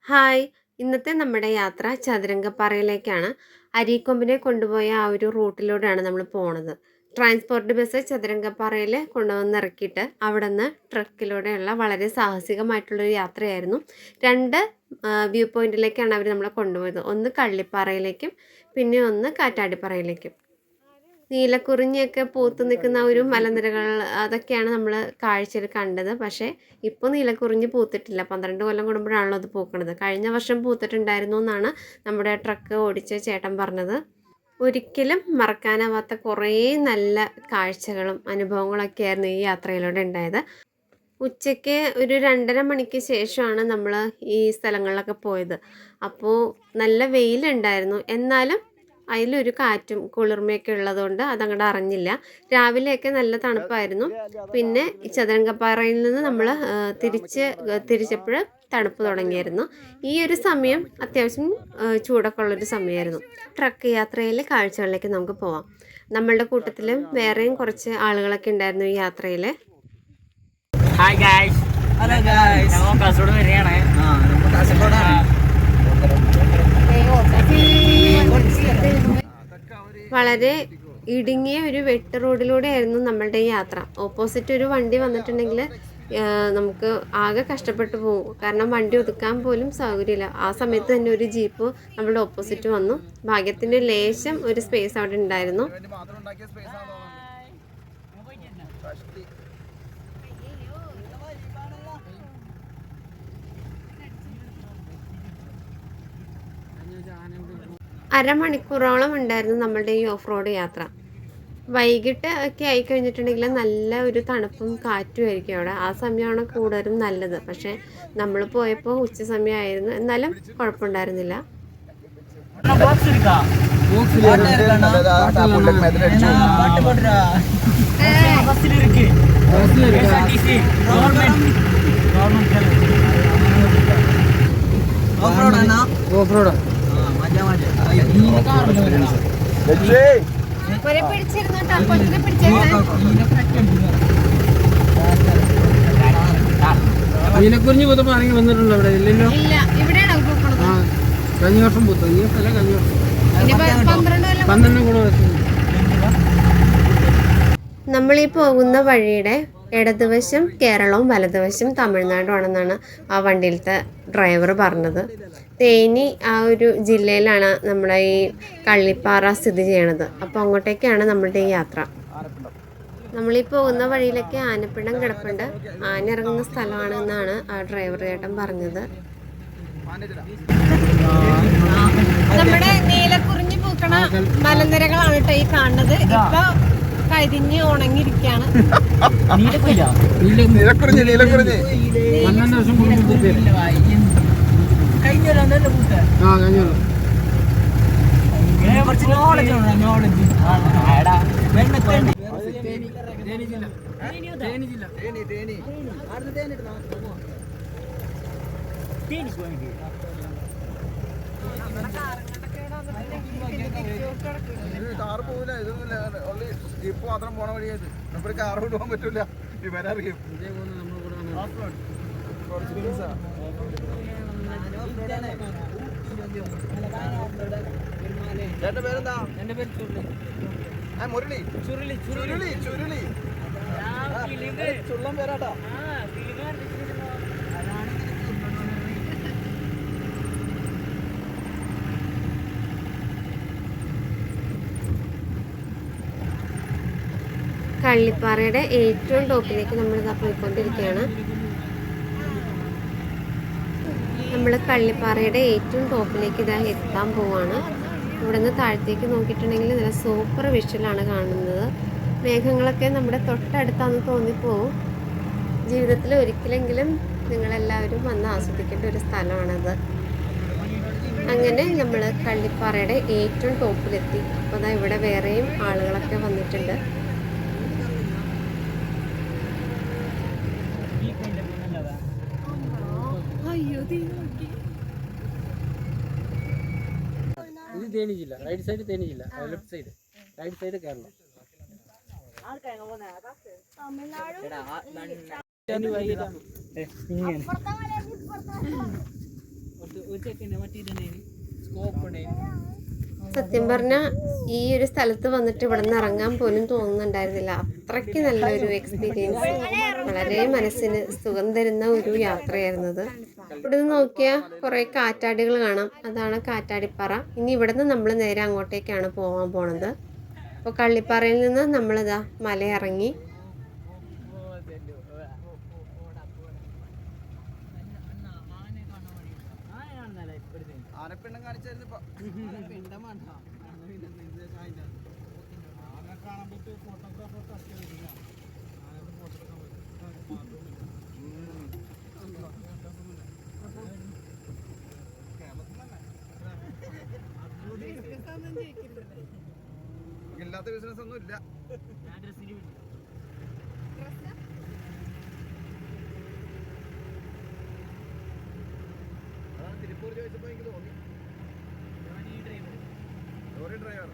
Hi! ഇന്നത്തെ നമ്മുടെ യാത്ര ചതുരംഗപ്പാറയിലേക്കാണ്. അരീക്കൊമ്പിനെ കൊണ്ടുപോയ ആ ഒരു റൂട്ടിലൂടെയാണ് നമ്മൾ പോണത്. ട്രാൻസ്പോർട്ട് ബസ് ചതുരംഗപ്പാറയിൽ കൊണ്ടുവന്ന് ഇറക്കിയിട്ട് അവിടുന്ന് ട്രക്കിലൂടെയുള്ള വളരെ സാഹസികമായിട്ടുള്ളൊരു യാത്രയായിരുന്നു. 2 വ്യൂ പോയിന്റിലേക്കാണ് അവർ നമ്മളെ കൊണ്ടുപോയത്. ഒന്ന് കള്ളിപ്പാറയിലേക്കും പിന്നെ ഒന്ന് കാറ്റാടിപ്പാറയിലേക്കും. നീലക്കുറിഞ്ഞിയൊക്കെ പൂത്ത് നിൽക്കുന്ന ഒരു മലനിരകൾ അതൊക്കെയാണ് നമ്മൾ കാഴ്ചയിൽ കണ്ടത്. പക്ഷേ ഇപ്പോൾ നീലക്കുറിഞ്ഞി പൂത്തിട്ടില്ല. 12 കൊല്ലം കൂടുമ്പോഴാണല്ലോ അത് പൂക്കണത്. കഴിഞ്ഞ വർഷം പൂത്തിട്ടുണ്ടായിരുന്നു എന്നാണ് നമ്മുടെ ട്രക്ക് ഓടിച്ച ചേട്ടൻ പറഞ്ഞത്. ഒരിക്കലും മറക്കാനാവാത്ത കുറേ നല്ല കാഴ്ചകളും അനുഭവങ്ങളൊക്കെ ആയിരുന്നു ഈ യാത്രയിലൂടെ ഉണ്ടായത്. ഉച്ചയ്ക്ക് ഒരു 2:30 മണിക്ക് ശേഷമാണ് നമ്മൾ ഈ സ്ഥലങ്ങളിലൊക്കെ പോയത്. അപ്പോൾ നല്ല വെയിലുണ്ടായിരുന്നു. എന്നാലും അതിലൊരു കാറ്റും കുളിർമയൊക്കെ ഉള്ളതുകൊണ്ട് അതങ്ങോട്ട് അറിഞ്ഞില്ല. രാവിലെയൊക്കെ നല്ല തണുപ്പായിരുന്നു. പിന്നെ ചതുരംഗപ്പാറയിൽ നിന്ന് നമ്മൾ തിരിച്ചപ്പോൾ തണുപ്പ് തുടങ്ങിയായിരുന്നു. ഈ ഒരു സമയം അത്യാവശ്യം ചൂടൊക്കെ ഉള്ളൊരു സമയമായിരുന്നു. ട്രക്ക് യാത്രയിൽ കാഴ്ചകളിലേക്ക് നമുക്ക് പോവാം. നമ്മളുടെ കൂട്ടത്തിലും വേറെയും കുറച്ച് ആളുകളൊക്കെ ഉണ്ടായിരുന്നു ഈ യാത്രയിൽ. Hi guys. Hello guys. ഞങ്ങൾ കാസർഗോഡ് വരികയാണ്. നമ്മൾ കാസർഗോഡാണ്. വളരെ ഇടുങ്ങിയ ഒരു വെട്ട് റോഡിലൂടെയായിരുന്നു നമ്മളുടെ ഈ യാത്ര. ഓപ്പോസിറ്റ് ഒരു വണ്ടി വന്നിട്ടുണ്ടെങ്കിൽ നമുക്ക് ആകെ കഷ്ടപ്പെട്ടു പോകും. കാരണം വണ്ടി ഒതുക്കാൻ പോലും സൗകര്യമില്ല. ആ സമയത്ത് തന്നെ ഒരു ജീപ്പ് നമ്മളുടെ ഓപ്പോസിറ്റ് വന്നു. ഭാഗ്യത്തിന് ലേശം ഒരു സ്പേസ് അവിടെ ഉണ്ടായിരുന്നു. അരമണിക്കൂറോളം ഉണ്ടായിരുന്നു നമ്മളുടെ ഈ ഓഫ് റോഡ് യാത്ര. വൈകിട്ട് ഒക്കെ ആയിക്കഴിഞ്ഞിട്ടുണ്ടെങ്കിൽ നല്ല ഒരു തണുപ്പും കാറ്റും ആയിരിക്കും അവിടെ. ആ സമയമാണ് കൂടുതലും നല്ലത്. പക്ഷേ നമ്മൾ പോയപ്പോൾ ഉച്ച സമയമായിരുന്നു. എന്നാലും കുഴപ്പമുണ്ടായിരുന്നില്ല. നീലക്കുറിഞ്ഞി പൂത്തപ്പോ ആരെങ്കിലും വന്നിട്ടുണ്ടോ ഇവിടെ? ഇല്ലല്ലോ. കഴിഞ്ഞ വർഷം പൂത്തു. ഈ വർഷം കഴിഞ്ഞ വർഷം 12 കൂടെ വെച്ചു. നമ്മളീ പോകുന്ന വഴിയുടെ ഇടതുവശം കേരളവും വലതുവശം തമിഴ്നാടുമാണെന്നാണ് ആ വണ്ടിയിലത്തെ ഡ്രൈവർ പറഞ്ഞത്. തേനി ആ ഒരു ജില്ലയിലാണ് നമ്മുടെ ഈ കള്ളിപ്പാറ സ്ഥിതി ചെയ്യണത്. അപ്പോൾ അങ്ങോട്ടേക്കാണ് നമ്മളുടെ ഈ യാത്ര. നമ്മളീ പോകുന്ന വഴിയിലൊക്കെ ആനപ്പിണ്ടം കിടപ്പുണ്ട്. ആന ഇറങ്ങുന്ന സ്ഥലമാണ് എന്നാണ് ആ ഡ്രൈവർ ചേട്ടൻ പറഞ്ഞത്. നമ്മുടെ നീലക്കുറിഞ്ഞി പൂക്കണ മലനിരകളാണ് കേട്ടോ ഈ കാണുന്നത്. ഇപ്പൊ കരിഞ്ഞ് ഉണങ്ങിയിരിക്കുകയാണ്. കാറ് പോവില്ല, ഇതൊന്നുമില്ല. ഓൺലി ജീപ്പ് മാത്രം പോണ വഴിയായത്. നമുക്ക് കാറ് കൊണ്ടുപോകാൻ പറ്റൂല. ഇവരറിയും. ചേട്ടന്റെ പേരെന്താ? എന്റെ പേര് ചുരുളി. മുരളി. ചുരുളി. ചുള്ളം പേരാട്ടാ. കള്ളിപ്പാറയുടെ ഏറ്റവും ടോപ്പിലേക്ക് നമ്മളിതാ പോയിക്കൊണ്ടിരിക്കുകയാണ്. നമ്മൾ കള്ളിപ്പാറയുടെ ഏറ്റവും ടോപ്പിലേക്ക് ഇതാ എത്താൻ പോവാണ്. ഇവിടെ നിന്ന് താഴത്തേക്ക് നോക്കിയിട്ടുണ്ടെങ്കിൽ നല്ല സൂപ്പർ വിഷ്വലാണ് കാണുന്നത്. മേഘങ്ങളൊക്കെ നമ്മുടെ തൊട്ടടുത്താന്ന് തോന്നിപ്പോവും. ജീവിതത്തിൽ ഒരിക്കലെങ്കിലും നിങ്ങളെല്ലാവരും വന്ന് ആസ്വദിക്കേണ്ട ഒരു സ്ഥലമാണത്. അങ്ങനെ നമ്മൾ കള്ളിപ്പാറയുടെ ഏറ്റവും ടോപ്പിലെത്തി. അപ്പോൾ അതാ ഇവിടെ വേറെയും ആളുകളൊക്കെ വന്നിട്ടുണ്ട്. ഇത് തേനി ജില്ല. റൈറ്റ് സൈഡ് തേനി ജില്ല, left side right side Kerala. സത്യം പറഞ്ഞാൽ ഈ ഒരു സ്ഥലത്ത് വന്നിട്ട് ഇവിടെ നിന്ന് ഇറങ്ങാൻ പോലും തോന്നുന്നുണ്ടായിരുന്നില്ല. അത്രയ്ക്ക് നല്ലൊരു എക്സ്പീരിയൻസ്, വളരെ മനസ്സിന് സുഖം തരുന്ന ഒരു യാത്രയായിരുന്നത്. ഇവിടെ നിന്ന് നോക്കിയാൽ കുറേ കാറ്റാടികൾ കാണാം, അതാണ് കാറ്റാടിപ്പാറ. ഇനി ഇവിടെ നിന്ന് നമ്മൾ നേരെ അങ്ങോട്ടേക്കാണ് പോകാൻ പോണത്. അപ്പോൾ കള്ളിപ്പാറയിൽ നിന്ന് നമ്മളിതാ മല ഇറങ്ങി. ആനപ്പിണ്ടം കാണിച്ചായിരുന്നു ഇപ്പൊ. ഇല്ലാത്ത ബിസിനസ് ഒന്നും ഇല്ല. തിരുപ്പൂർ ചോദിച്ചപ്പോ എനിക്ക് തോന്നി ലോറി ഡ്രൈവർ.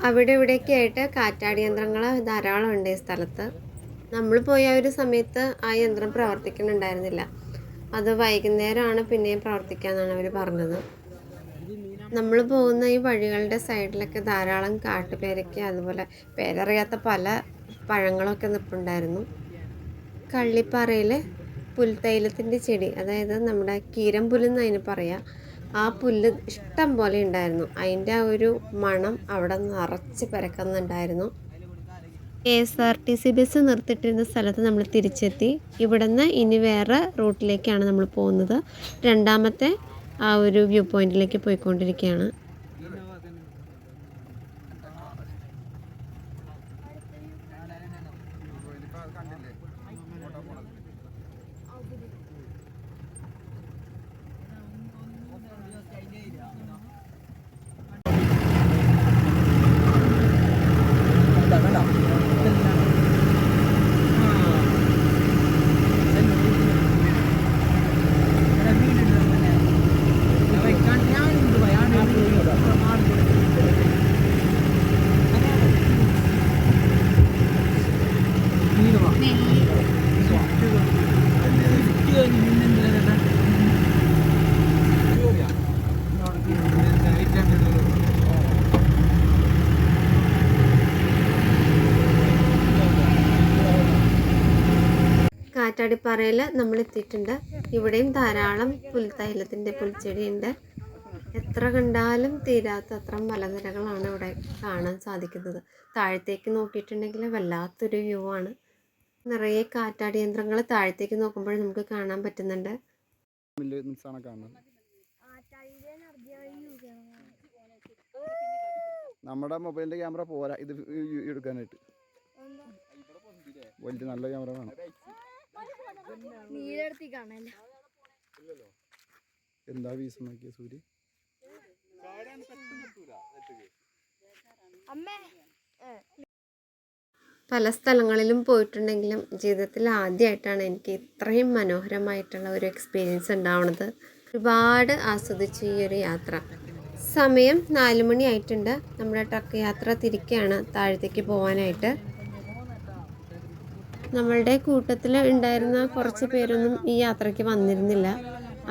അവിടെ ഇവിടെയൊക്കെ ആയിട്ട് കാറ്റാടി യന്ത്രങ്ങൾ ധാരാളം ഉണ്ട് ഈ സ്ഥലത്ത്. നമ്മൾ പോയ ഒരു സമയത്ത് ആ യന്ത്രം പ്രവർത്തിക്കുന്നുണ്ടായിരുന്നില്ല. അത് വൈകുന്നേരമാണ് പിന്നെയും പ്രവർത്തിക്കാമെന്നാണ് അവർ പറഞ്ഞത്. നമ്മൾ പോകുന്ന ഈ വഴികളുടെ സൈഡിലൊക്കെ ധാരാളം കാട്ടുപേരയ്ക്ക, അതുപോലെ പേരറിയാത്ത പല പഴങ്ങളൊക്കെ നിൽപ്പുണ്ടായിരുന്നു. കള്ളിപ്പാറയിൽ പുൽത്തൈലത്തിൻ്റെ ചെടി, അതായത് നമ്മുടെ കീരമ്പുല്ലെന്ന് അതിന് പറയാം, ആ പുല്ല് ഇഷ്ടം പോലെ ഉണ്ടായിരുന്നു. അതിൻ്റെ ആ ഒരു മണം അവിടെ നിറച്ച് പരക്കുന്നുണ്ടായിരുന്നു. KSRTC ബസ് നിർത്തിയിട്ടിരുന്ന സ്ഥലത്ത് നമ്മൾ തിരിച്ചെത്തി. ഇവിടെ നിന്ന് ഇനി വേറെ റൂട്ടിലേക്കാണ് നമ്മൾ പോകുന്നത്. രണ്ടാമത്തെ ആ ഒരു വ്യൂ പോയിന്റിലേക്ക് പോയിക്കൊണ്ടിരിക്കുകയാണ്. കാറ്റാടിപ്പാറയിൽ നമ്മൾ എത്തിയിട്ടുണ്ട്. ഇവിടെയും ധാരാളം പുൽത്തൈലത്തിൻ്റെ പുൽച്ചെടിയുണ്ട്. എത്ര കണ്ടാലും തീരാത്ത അത്ര മലനിരകളാണ് ഇവിടെ കാണാൻ സാധിക്കുന്നത്. താഴത്തേക്ക് നോക്കിയിട്ടുണ്ടെങ്കിൽ വല്ലാത്തൊരു വ്യൂ ആണ്. നിറയെ കാറ്റാടി യന്ത്രങ്ങൾ താഴത്തേക്ക് നോക്കുമ്പോൾ നമുക്ക് കാണാൻ പറ്റുന്നുണ്ട്. നമ്മുടെ മൊബൈലിന്റെ ക്യാമറ പോരാ ഇത് എടുക്കാനായിട്ട്. വലിയ നല്ല ക്യാമറ വേണം. എന്താ വീസം നോക്കിയ സൂര്യ. പല സ്ഥലങ്ങളിലും പോയിട്ടുണ്ടെങ്കിലും ജീവിതത്തിൽ ആദ്യമായിട്ടാണ് എനിക്ക് ഇത്രയും മനോഹരമായിട്ടുള്ള ഒരു എക്സ്പീരിയൻസ് ഉണ്ടാവുന്നത്. ഒരുപാട് ആസ്വദിച്ചു ഈ ഒരു യാത്ര. സമയം 4 മണി ആയിട്ടുണ്ട്. നമ്മുടെ ട്രക്ക് യാത്ര തിരിക്കുകയാണ് താഴത്തേക്ക് പോകാനായിട്ട്. നമ്മളുടെ കൂട്ടത്തിൽ ഉണ്ടായിരുന്ന കുറച്ച് പേരൊന്നും ഈ യാത്രയ്ക്ക് വന്നിരുന്നില്ല.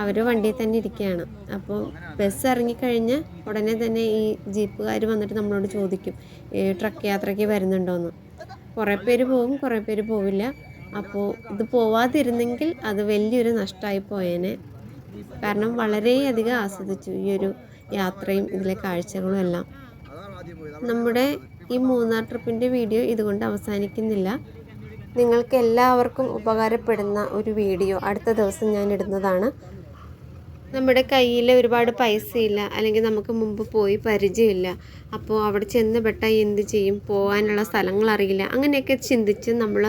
അവർ വണ്ടിയിൽ തന്നെ ഇരിക്കുകയാണ്. അപ്പോൾ ബസ് ഇറങ്ങിക്കഴിഞ്ഞ് ഉടനെ തന്നെ ഈ ജീപ്പുകാർ വന്നിട്ട് നമ്മളോട് ചോദിക്കും ട്രക്ക് യാത്രയ്ക്ക് വരുന്നുണ്ടോയെന്ന്. കുറേ പേര് പോകും, കുറേ പേര് പോവില്ല. അപ്പോൾ ഇത് പോവാതിരുന്നെങ്കിൽ അത് വലിയൊരു നഷ്ടമായി പോയേനെ. കാരണം വളരെയധികം ആസ്വദിച്ചു ഈ ഒരു യാത്രയും ഇതിലെ കാഴ്ചകളും എല്ലാം. നമ്മുടെ ഈ മൂന്നാർ ട്രിപ്പിൻ്റെ വീഡിയോ ഇതുകൊണ്ട് അവസാനിക്കുന്നില്ല. നിങ്ങൾക്ക് എല്ലാവർക്കും ഉപകാരപ്പെടുന്ന ഒരു വീഡിയോ അടുത്ത ദിവസം ഞാൻ ഇടുന്നതാണ്. നമ്മുടെ കയ്യിൽ ഒരുപാട് പൈസയില്ല, അല്ലെങ്കിൽ നമുക്ക് മുമ്പ് പോയി പരിചയമില്ല, അപ്പോൾ അവിടെ ചെന്ന് പെട്ടാൽ എന്ത് ചെയ്യും, പോകാനുള്ള സ്ഥലങ്ങൾ അറിയില്ല, അങ്ങനെയൊക്കെ ചിന്തിച്ച് നമ്മൾ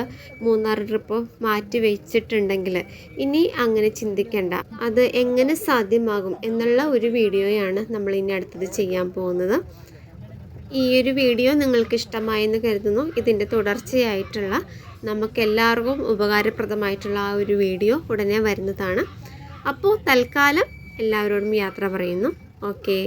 മൂന്നാർ ട്രിപ്പ് മാറ്റി വെച്ചിട്ടുണ്ടെങ്കിൽ ഇനി അങ്ങനെ ചിന്തിക്കേണ്ട. അത് എങ്ങനെ സാധ്യമാകും എന്നുള്ള ഒരു വീഡിയോയാണ് നമ്മൾ ഇനി അടുത്തത് ചെയ്യാൻ പോകുന്നത്. ഈ ഒരു വീഡിയോ നിങ്ങൾക്ക് ഇഷ്ടമായെന്ന് കരുതുന്നു. ഇതിൻ്റെ തുടർച്ചയായിട്ടുള്ള നമുക്കെല്ലാവർക്കും ഉപകാരപ്രദമായിട്ടുള്ള ആ ഒരു വീഡിയോ ഉടനെ വരുന്നതാണ്. അപ്പോൾ തൽക്കാലം എല്ലാവരോടും യാത്ര പറയുന്നു. ഓക്കേ.